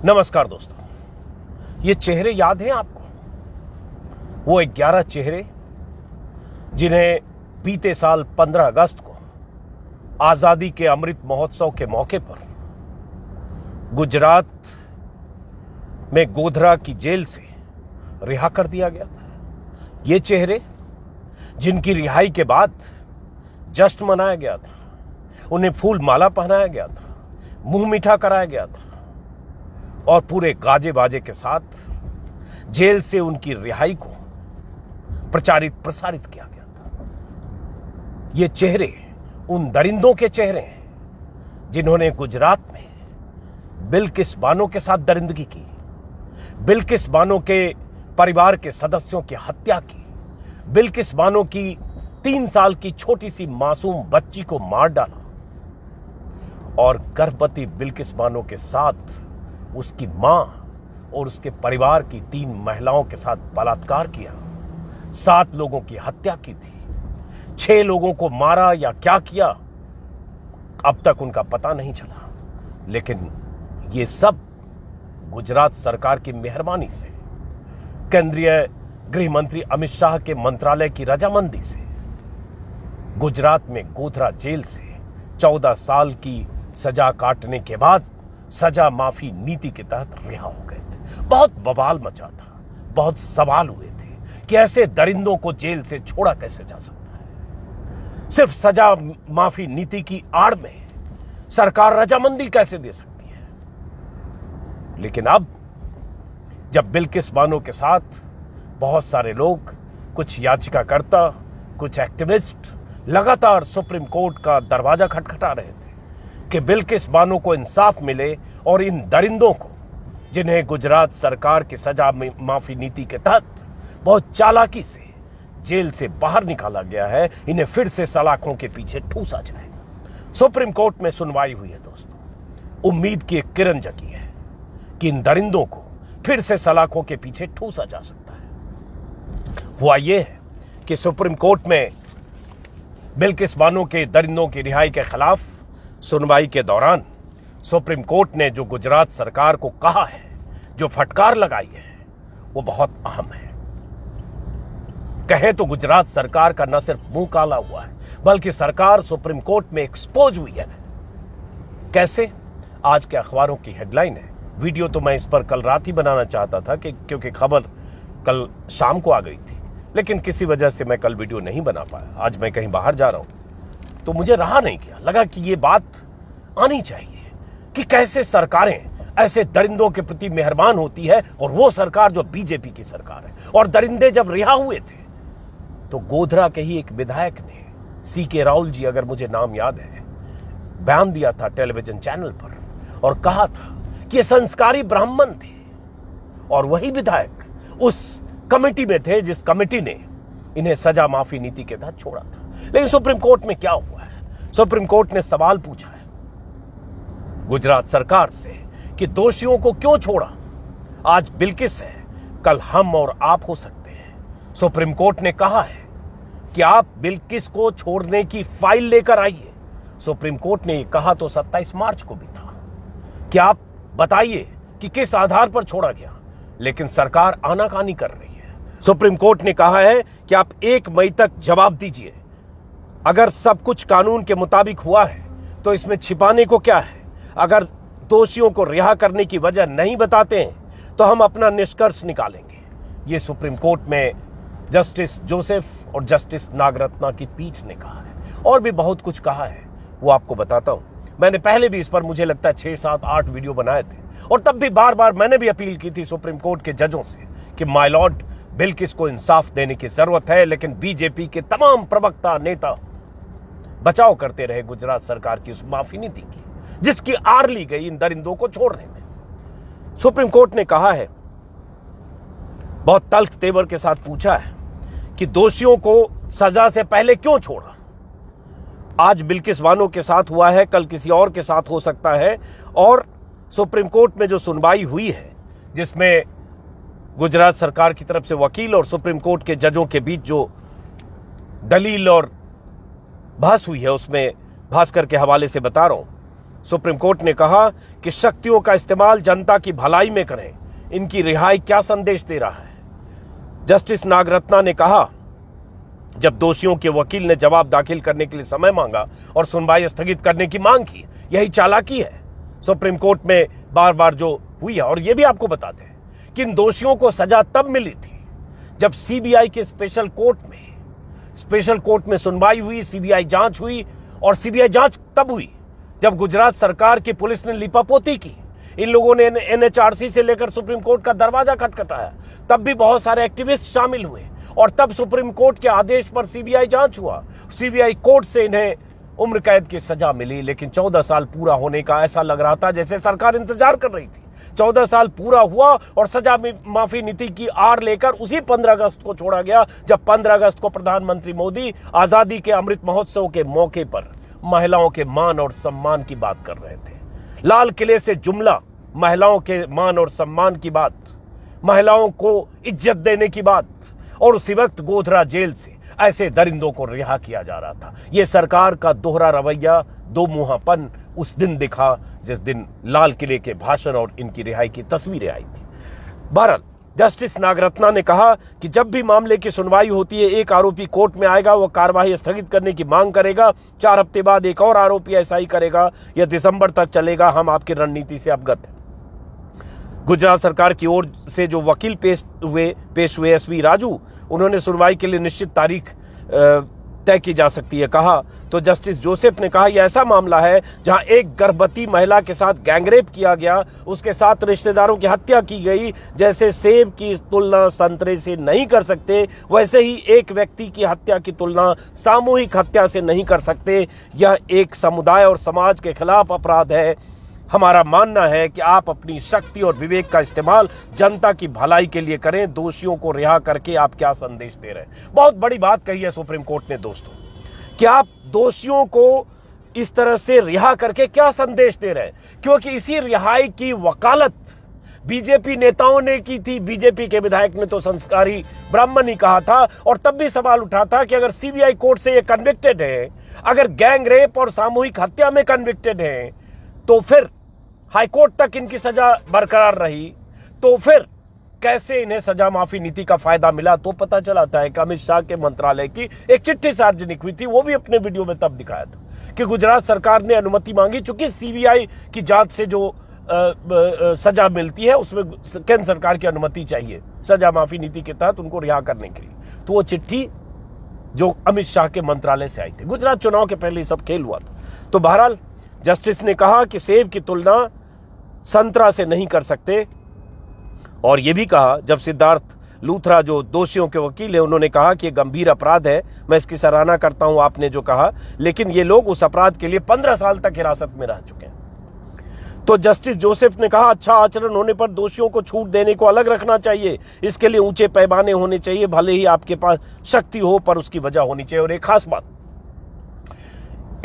नमस्कार दोस्तों, ये चेहरे याद हैं आपको? वो 11 चेहरे जिन्हें बीते साल 15 अगस्त को आजादी के अमृत महोत्सव के मौके पर गुजरात में गोधरा की जेल से रिहा कर दिया गया था। ये चेहरे जिनकी रिहाई के बाद जश्न मनाया गया था, उन्हें फूल माला पहनाया गया था, मुंह मीठा कराया गया था और पूरे गाजे बाजे के साथ जेल से उनकी रिहाई को प्रचारित प्रसारित किया गया था। ये चेहरे उन दरिंदों के चेहरे हैं जिन्होंने गुजरात में बिल्किस बानो के साथ दरिंदगी की, बिल्किस बानो के परिवार के सदस्यों की हत्या की, बिल्किस बानो की 3 साल की छोटी सी मासूम बच्ची को मार डाला और गर्भवती बिल्किस बानो के साथ उसकी मां और उसके परिवार की 3 महिलाओं के साथ बलात्कार किया, 7 लोगों की हत्या की थी, 6 लोगों को मारा या क्या किया अब तक उनका पता नहीं चला। लेकिन ये सब गुजरात सरकार की मेहरबानी से, केंद्रीय गृह मंत्री अमित शाह के मंत्रालय की रजामंदी से गुजरात में गोधरा जेल से 14 साल की सजा काटने के बाद सजा माफी नीति के तहत रिहा हो गए थे। बहुत बवाल मचा था, बहुत सवाल हुए थे कि ऐसे दरिंदों को जेल से छोड़ा कैसे जा सकता है। सिर्फ सजा माफी नीति की आड़ में सरकार रजामंदी कैसे दे सकती है। लेकिन अब जब बिल्किस बानो के साथ बहुत सारे लोग, कुछ याचिकाकर्ता, कुछ एक्टिविस्ट लगातार सुप्रीम कोर्ट का दरवाजा खटखटा रहे थे कि बिल्किस बानो को इंसाफ मिले और इन दरिंदों को, जिन्हें गुजरात सरकार की सजा माफी नीति के तहत बहुत चालाकी से जेल से बाहर निकाला गया है, इन्हें फिर से सलाखों के पीछे ठूसा जाए। सुप्रीम कोर्ट में सुनवाई हुई है दोस्तों। उम्मीद की एक किरण जगी है कि इन दरिंदों को फिर से सलाखों के पीछे ठूसा जा सकता है। हुआ यह है कि सुप्रीम कोर्ट में बिल्किस बानो के दरिंदों की रिहाई के खिलाफ सुनवाई के दौरान सुप्रीम कोर्ट ने जो गुजरात सरकार को कहा है, जो फटकार लगाई है, वो बहुत अहम है। कहे तो गुजरात सरकार का न सिर्फ मुंह काला हुआ है, बल्कि सरकार सुप्रीम कोर्ट में एक्सपोज हुई है। कैसे? आज के अखबारों की हेडलाइन है। वीडियो तो मैं इस पर कल रात ही बनाना चाहता था क्योंकि खबर कल शाम को आ गई थी, लेकिन किसी वजह से मैं कल वीडियो नहीं बना पाया। आज मैं कहीं बाहर जा रहा हूं तो मुझे रहा नहीं गया, लगा कि ये बात आनी चाहिए कि कैसे सरकारें ऐसे दरिंदों के प्रति मेहरबान होती है, और वो सरकार जो बीजेपी की सरकार है। और दरिंदे जब रिहा हुए थे तो गोधरा के ही एक विधायक ने, CK राहुल जी, अगर मुझे नाम याद है, बयान दिया था टेलीविजन चैनल पर और कहा था कि ये संस्कारी ब्राह्मण थे। और वही विधायक उस कमेटी में थे जिस कमेटी ने इन्हें सजा माफी नीति के तहत छोड़ा था। लेकिन सुप्रीम कोर्ट में क्या हुआ है? सुप्रीम कोर्ट ने सवाल पूछा है गुजरात सरकार से कि दोषियों को क्यों छोड़ा? आज बिल्किस है, कल हम और आप हो सकते हैं। सुप्रीम कोर्ट ने कहा है कि आप बिल्किस को छोड़ने की फाइल लेकर आइए। सुप्रीम कोर्ट ने यह कहा तो 27 मार्च को भी था कि आप बताइए कि किस आधार पर छोड़ा गया, लेकिन सरकार आनाकानी कर रही है। सुप्रीम कोर्ट ने कहा है कि आप 1 मई तक जवाब दीजिए। अगर सब कुछ कानून के मुताबिक हुआ है तो इसमें छिपाने को क्या है? अगर दोषियों को रिहा करने की वजह नहीं बताते हैं तो हम अपना निष्कर्ष निकालेंगे। ये सुप्रीम कोर्ट में जस्टिस जोसेफ और जस्टिस नागरत्ना की पीठ ने कहा है। और भी बहुत कुछ कहा है, वो आपको बताता हूं। मैंने पहले भी इस पर मुझे लगता है 6, 7, 8 वीडियो बनाए थे, और तब भी बार बार मैंने भी अपील की थी सुप्रीम कोर्ट के जजों से कि माय लॉर्ड, बिल्किस को इंसाफ देने की जरूरत है। लेकिन बीजेपी के तमाम प्रवक्ता, नेता बचाव करते रहे गुजरात सरकार की उस माफी नीति की, जिसकी आड़ ली गई इन दरिंदों को छोड़ने में। सुप्रीम कोर्ट ने कहा है, बहुत तल्ख तेवर के साथ पूछा है कि दोषियों को सजा से पहले क्यों छोड़ा? आज बिल्किस बानो के साथ हुआ है, कल किसी और के साथ हो सकता है। और सुप्रीम कोर्ट में जो सुनवाई हुई है, जिसमें गुजरात सरकार की तरफ से वकील और सुप्रीम कोर्ट के जजों के बीच जो दलील और बहस हुई है, उसमें भास्कर के हवाले से बता रहा हूं सुप्रीम कोर्ट ने कहा कि शक्तियों का इस्तेमाल जनता की भलाई में करें। इनकी रिहाई क्या संदेश दे रहा है? जस्टिस नागरत्ना ने कहा, जब दोषियों के वकील ने जवाब दाखिल करने के लिए समय मांगा और सुनवाई स्थगित करने की मांग की, यही चालाकी है सुप्रीम कोर्ट में बार बार जो हुई है। और यह भी आपको बताते हैं कि इन दोषियों को सजा तब मिली थी जब सीबीआई के स्पेशल कोर्ट में सुनवाई हुई, सीबीआई जांच हुई। और सीबीआई जांच तब हुई जब गुजरात सरकार की पुलिस ने लीपापोती की। इन लोगों ने एनएचआरसी से लेकर सुप्रीम कोर्ट का दरवाजा खटखटाया। तब भी बहुत सारे एक्टिविस्ट शामिल हुए और तब सुप्रीम कोर्ट के आदेश पर सीबीआई जांच हुआ। सीबीआई कोर्ट से इन्हें उम्र कैद की सजा मिली। लेकिन 14 साल पूरा होने का ऐसा लग रहा था जैसे सरकार इंतजार कर रही थी। 14 साल पूरा हुआ और सजा माफी नीति की आड़ लेकर उसी 15 अगस्त को छोड़ा गया, जब 15 अगस्त को प्रधानमंत्री मोदी आजादी के अमृत महोत्सव के मौके पर महिलाओं के मान और सम्मान की बात कर रहे थे। लाल किले से जुमला महिलाओं के मान और सम्मान की बात, महिलाओं को इज्जत देने की बात, और उसी वक्त गोधरा जेल से ऐसे दरिंदों को रिहा किया जा रहा था। यह सरकार का दोहरा रवैया, दो मुंहापन उस दिन दिखा जिस दिन लाल किले के भाषण और इनकी रिहाई की तस्वीरें आई थी। बहरहाल जस्टिस नागरत्ना ने कहा कि जब भी मामले की सुनवाई होती है, एक आरोपी कोर्ट में आएगा, वह कार्यवाही स्थगित करने की मांग करेगा। 4 हफ्ते बाद एक और आरोपी ऐसा ही करेगा। यह दिसंबर तक चलेगा। हम आपकी रणनीति से अवगत हैं। गुजरात सरकार की ओर से जो वकील पेश हुए एसवी राजू, उन्होंने सुनवाई के लिए निश्चित तारीख तय की जा सकती है कहा। तो जस्टिस जोसेफ ने कहा, यह ऐसा मामला है जहां एक गर्भवती महिला के साथ गैंगरेप किया गया, उसके साथ रिश्तेदारों की हत्या की गई। जैसे सेब की तुलना संतरे से नहीं कर सकते, वैसे ही एक व्यक्ति की हत्या की तुलना सामूहिक हत्या से नहीं कर सकते। यह एक समुदाय और समाज के खिलाफ अपराध है। हमारा मानना है कि आप अपनी शक्ति और विवेक का इस्तेमाल जनता की भलाई के लिए करें। दोषियों को रिहा करके आप क्या संदेश दे रहे हैं? बहुत बड़ी बात कही है सुप्रीम कोर्ट ने दोस्तों, कि आप दोषियों को इस तरह से रिहा करके क्या संदेश दे रहे हैं, क्योंकि इसी रिहाई की वकालत बीजेपी नेताओं ने की थी। बीजेपी के विधायक ने तो संस्कारी ब्राह्मण ही कहा था, और तब भी सवाल उठा था कि अगर सीबीआई कोर्ट से ये कन्विक्टेड है, अगर गैंग रेप और सामूहिक हत्या में कन्विक्टेड है, तो फिर हाईकोर्ट तक इनकी सजा बरकरार रही, तो फिर कैसे इन्हें सजा माफी नीति का फायदा मिला? तो पता चला था कि अमित शाह के मंत्रालय की एक चिट्ठी सार्वजनिक हुई थी, वो भी अपने वीडियो में तब दिखाया था कि गुजरात सरकार ने अनुमति मांगी, चूंकि सीबीआई की जांच से जो सजा मिलती है उसमें केंद्र सरकार की अनुमति चाहिए सजा माफी नीति के तहत उनको रिहा करने के लिए। तो वो चिट्ठी जो अमित शाह के मंत्रालय से आई थी, गुजरात चुनाव के पहले सब खेल हुआ था। तो बहरहाल जस्टिस ने कहा कि सेब की तुलना संतरा से नहीं कर सकते, और यह भी कहा, जब सिद्धार्थ लूथरा जो दोषियों के वकील है, उन्होंने कहा कि यह गंभीर अपराध है। मैं इसकी सराहना करता हूं आपने जो कहा, लेकिन ये लोग उस अपराध के लिए 15 साल तक हिरासत में रह चुके हैं। तो जस्टिस जोसेफ ने कहा, अच्छा आचरण होने पर दोषियों को छूट देने को अलग रखना चाहिए। इसके लिए ऊंचे पैमाने होने चाहिए, भले ही आपके पास शक्ति हो, पर उसकी वजह होनी चाहिए। और एक खास बात,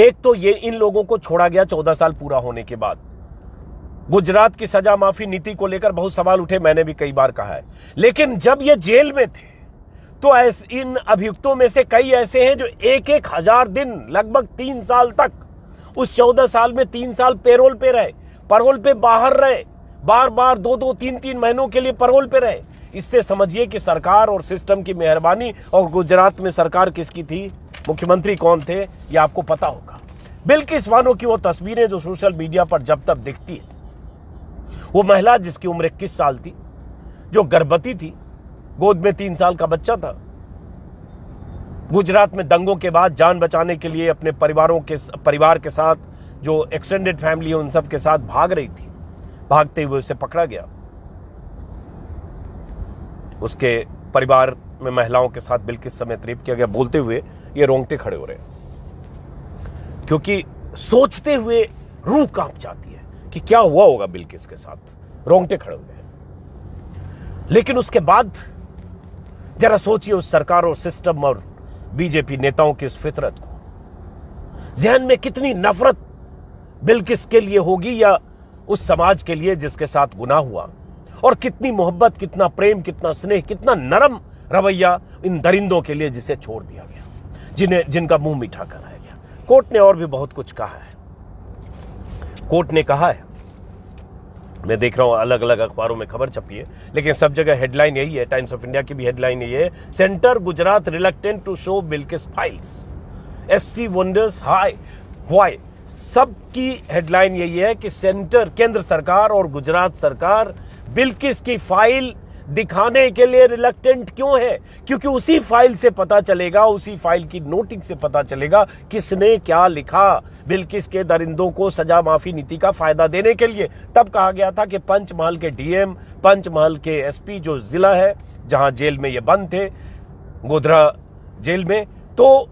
एक तो ये इन लोगों को छोड़ा गया 14 साल पूरा होने के बाद। गुजरात की सजा माफी नीति को लेकर बहुत सवाल उठे, मैंने भी कई बार कहा है, लेकिन जब ये जेल में थे तो इन अभियुक्तों में से कई ऐसे हैं जो 1-1 हजार दिन, लगभग 3 साल तक, उस 14 साल में 3 साल पैरोल पे रहे, पैरोल पे बाहर रहे, बार बार 2-2, 3-3 महीनों के लिए पैरोल पे रहे। इससे समझिए कि सरकार और सिस्टम की मेहरबानी। और गुजरात में सरकार किसकी थी, मुख्यमंत्री कौन थे, ये आपको पता होगा। बिल्किस बानो की वो तस्वीरें जो सोशल मीडिया पर जब तक दिखती है, वो महिला जिसकी उम्र 21 साल थी, जो गर्भवती थी, गोद में 3 साल का बच्चा था, गुजरात में दंगों के बाद जान बचाने के लिए अपने परिवार के साथ, जो एक्सटेंडेड फैमिली है उन सब के साथ भाग रही थी। भागते हुए उसे पकड़ा गया। उसके परिवार में महिलाओं के साथ बिल्किस समेत रेप किया गया। बोलते हुए ये रोंगटे खड़े हो रहे हैं, क्योंकि सोचते हुए रूह कांप जाती है कि क्या हुआ होगा बिल्किस के साथ। रोंगटे खड़े हुए हैं। लेकिन उसके बाद जरा सोचिए उस सरकार और सिस्टम और बीजेपी नेताओं की उस फितरत को। जहन में कितनी नफरत बिल्किस के लिए होगी या उस समाज के लिए जिसके साथ गुनाह हुआ, और कितनी मोहब्बत, कितना प्रेम, कितना स्नेह, कितना नरम रवैया इन दरिंदों के लिए जिसे छोड़ दिया गया, जिनका मुंह मीठा कराया गया। कोर्ट ने और भी बहुत कुछ कहा है। कोर्ट ने कहा है, मैं देख रहा हूं अलग अलग अखबारों में खबर छपी है, लेकिन सब जगह हेडलाइन यही है, टाइम्स ऑफ इंडिया की भी हेडलाइन यही है, centre Gujarat reluctant to show Bilkis files, SC wonders high why. सबकी हेडलाइन यही है कि सेंटर, केंद्र सरकार और गुजरात सरकार बिल्किस की फाइल दिखाने के लिए रिलक्टेंट क्यों है? क्योंकि उसी फाइल से पता चलेगा, उसी फाइल की नोटिंग से पता चलेगा किसने क्या लिखा बिल्किस के दरिंदों को सजा माफी नीति का फायदा देने के लिए। तब कहा गया था कि पंचमहल के डीएम, पंचमहल के एसपी, जो जिला है जहां जेल में ये बंद थे, गोधरा जेल में, तो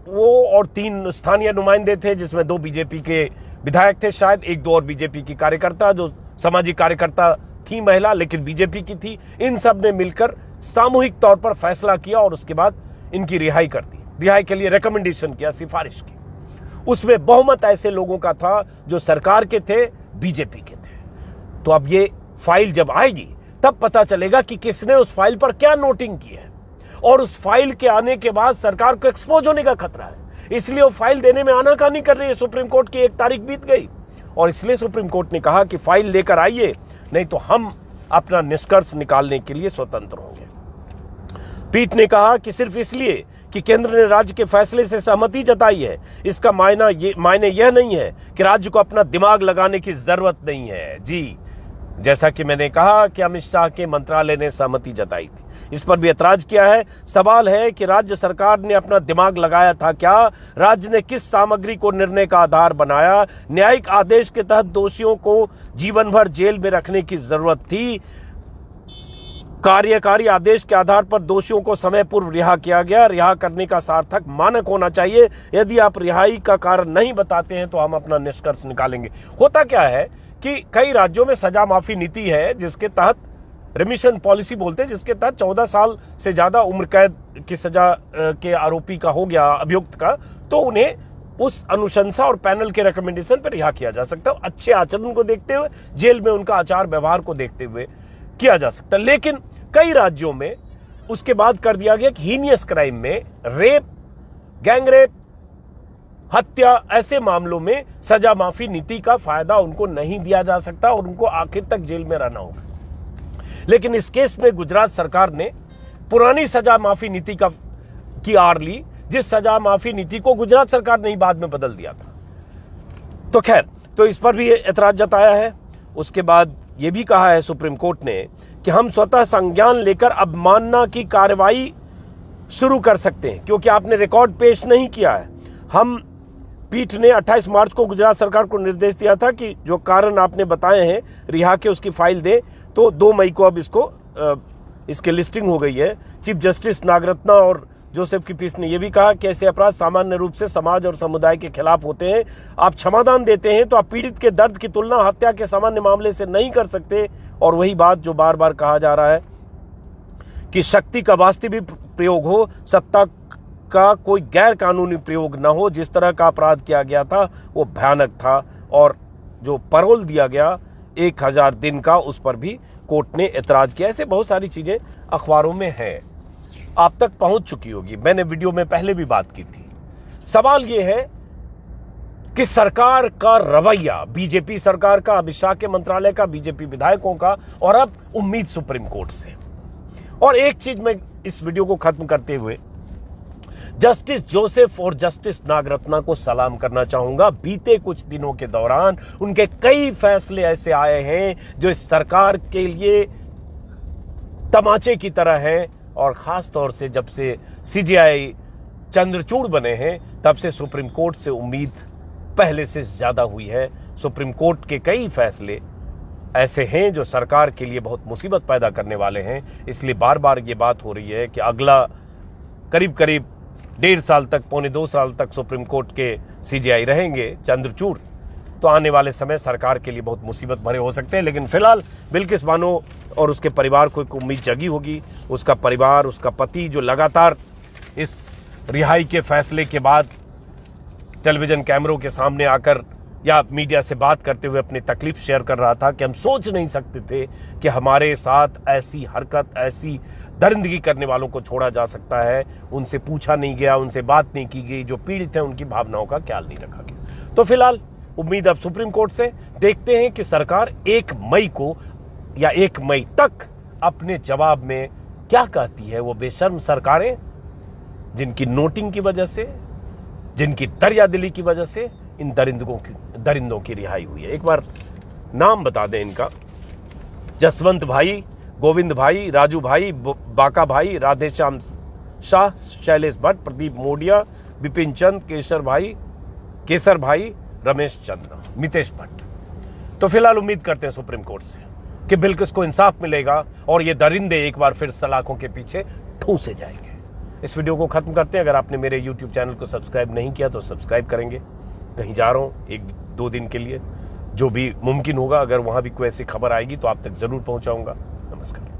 वो और 3 स्थानीय नुमाइंदे थे, जिसमें 2 बीजेपी के विधायक थे, शायद 1-2 और बीजेपी की कार्यकर्ता, जो सामाजिक कार्यकर्ता थी महिला लेकिन बीजेपी की थी। इन सब ने मिलकर सामूहिक तौर पर फैसला किया और उसके बाद इनकी रिहाई कर दी, रिहाई के लिए रिकमेंडेशन किया, सिफारिश की। उसमें बहुमत ऐसे लोगों का था जो सरकार के थे, बीजेपी के थे। तो अब ये फाइल जब आएगी तब पता चलेगा कि किसने उस फाइल पर क्या नोटिंग की है, और उस फाइल के आने के बाद सरकार को एक्सपोज होने का खतरा है। इसलिए वो फाइल देने में आनाकानी कर रही है। सुप्रीम कोर्ट की 1 तारीख बीत गई और इसलिए सुप्रीम कोर्ट ने कहा कि फाइल लेकर आइए, नहीं तो हम अपना निष्कर्ष निकालने के लिए स्वतंत्र होंगे। पीठ ने कहा कि सिर्फ इसलिए कि केंद्र ने राज्य के फैसले से सहमति जताई है, इसका मायने यह नहीं है कि राज्य को अपना दिमाग लगाने की जरूरत नहीं है। जी, जैसा कि मैंने कहा कि अमित शाह के मंत्रालय ने सहमति जताई थी, इस पर भी ऐतराज किया है। सवाल है कि राज्य सरकार ने अपना दिमाग लगाया था क्या? राज्य ने किस सामग्री को निर्णय का आधार बनाया? न्यायिक आदेश के तहत दोषियों को जीवन भर जेल में रखने की जरूरत थी? कार्यकारी आदेश के आधार पर दोषियों को समय पूर्व रिहा किया गया। रिहा करने का सार्थक मानक होना चाहिए। यदि आप रिहाई का कारण नहीं बताते हैं तो हम अपना निष्कर्ष निकालेंगे। होता क्या है कि कई राज्यों में सजा माफी नीति है, जिसके तहत रिमिशन पॉलिसी बोलते हैं, जिसके तहत 14 साल से ज्यादा उम्र कैद की सजा के आरोपी का हो गया, अभियुक्त का, तो उन्हें उस अनुशंसा और पैनल के रिकमेंडेशन पर रिहा किया जा सकता है। अच्छे आचरण को देखते हुए, जेल में उनका आचार व्यवहार को देखते हुए किया जा सकता है। लेकिन कई राज्यों में उसके बाद कर दिया गया कि हीनियस क्राइम में, रेप, गैंगरेप, हत्या, ऐसे मामलों में सजा माफी नीति का फायदा उनको नहीं दिया जा सकता और उनको आखिर तक जेल में रहना होगा। लेकिन इस केस में गुजरात सरकार ने पुरानी सजा माफी नीति की आड़ ली, जिस सजा माफी नीति को गुजरात सरकार ने ही बाद में बदल दिया था। तो खैर, तो इस पर भी ऐतराज जताया है। उसके बाद यह भी कहा है सुप्रीम कोर्ट ने कि हम स्वतः संज्ञान लेकर अवमानना की कार्रवाई शुरू कर सकते हैं, क्योंकि आपने रिकॉर्ड पेश नहीं किया है। पीठ ने 28 मार्च को गुजरात सरकार को निर्देश दिया था कि जो कारण आपने बताए हैं रिहा के, उसकी फाइल दे। तो 2 मई को अब इसके लिस्टिंग हो गई है। चीफ जस्टिस नागरत्ना और जोसेफ की पीठ ने यह भी कहा कि ऐसे अपराध सामान्य रूप से समाज और समुदाय के खिलाफ होते हैं। आप क्षमादान देते हैं तो आप पीड़ित के दर्द की तुलना हत्या के सामान्य मामले से नहीं कर सकते। और वही बात जो बार बार कहा जा रहा है कि शक्ति का वास्तविक प्रयोग हो, सत्ता का कोई गैर कानूनी प्रयोग न हो। जिस तरह का अपराध किया गया था वो भयानक था, और जो पैरोल दिया गया 1000 दिन का, उस पर भी कोर्ट ने ऐतराज किया। ऐसे बहुत सारी चीजें अखबारों में हैं, आप तक पहुंच चुकी होगी, मैंने वीडियो में पहले भी बात की थी। सवाल यह है कि सरकार का रवैया, बीजेपी सरकार का, अमित शाह के मंत्रालय का, बीजेपी विधायकों का, और अब उम्मीद सुप्रीम कोर्ट से। और एक चीज मैं इस वीडियो को खत्म करते हुए जस्टिस जोसेफ और जस्टिस नागरत्ना को सलाम करना चाहूंगा। बीते कुछ दिनों के दौरान उनके कई फैसले ऐसे आए हैं जो इस सरकार के लिए तमाचे की तरह हैं, और खास तौर से जब से सीजेआई चंद्रचूड़ बने हैं तब से सुप्रीम कोर्ट से उम्मीद पहले से ज्यादा हुई है। सुप्रीम कोर्ट के कई फैसले ऐसे हैं जो सरकार के लिए बहुत मुसीबत पैदा करने वाले हैं। इसलिए बार बार ये बात हो रही है कि अगला करीब 1.5 साल तक, पौने 2 साल तक सुप्रीम कोर्ट के सीजेआई रहेंगे चंद्रचूड़। तो आने वाले समय सरकार के लिए बहुत मुसीबत भरे हो सकते हैं। लेकिन फिलहाल बिल्किस बानो और उसके परिवार को एक उम्मीद जगी होगी। उसका परिवार, उसका पति, जो लगातार इस रिहाई के फैसले के बाद टेलीविजन कैमरों के सामने आकर या मीडिया से बात करते हुए अपनी तकलीफ शेयर कर रहा था कि हम सोच नहीं सकते थे कि हमारे साथ ऐसी हरकत, ऐसी दरिंदगी करने वालों को छोड़ा जा सकता है। उनसे पूछा नहीं गया, उनसे बात नहीं की गई, जो पीड़ित हैं उनकी भावनाओं का ख्याल नहीं रखा गया। तो फिलहाल उम्मीद अब सुप्रीम कोर्ट से। देखते हैं कि सरकार 1 मई को या 1 मई तक अपने जवाब में क्या कहती है। वो बेशर्म सरकारें जिनकी नोटिंग की वजह से, जिनकी दरियादिली की वजह से इन दरिंदों की रिहाई हुई है। एक बार नाम बता दें इनका: जसवंत भाई, गोविंद भाई, राजू भाई, बाका भाई, राधेश्याम शाह, शैलेश भट्ट, प्रदीप मोडिया, विपिन चंद, केसर भाई, रमेश चंद्र, मितेश भट्ट। तो फिलहाल उम्मीद करते हैं सुप्रीम कोर्ट से कि बिल्किस को इंसाफ मिलेगा और ये दरिंदे एक बार फिर सलाखों के पीछे ठूसे जाएंगे। इस वीडियो को खत्म करते हैं। अगर आपने मेरे YouTube चैनल को सब्सक्राइब नहीं किया तो सब्सक्राइब करेंगे। कहीं जा रहा हूँ 1-2 दिन के लिए, जो भी मुमकिन होगा, अगर वहां भी कोई ऐसी खबर आएगी तो आप तक जरूर पहुंचाऊंगा। नमस्कार।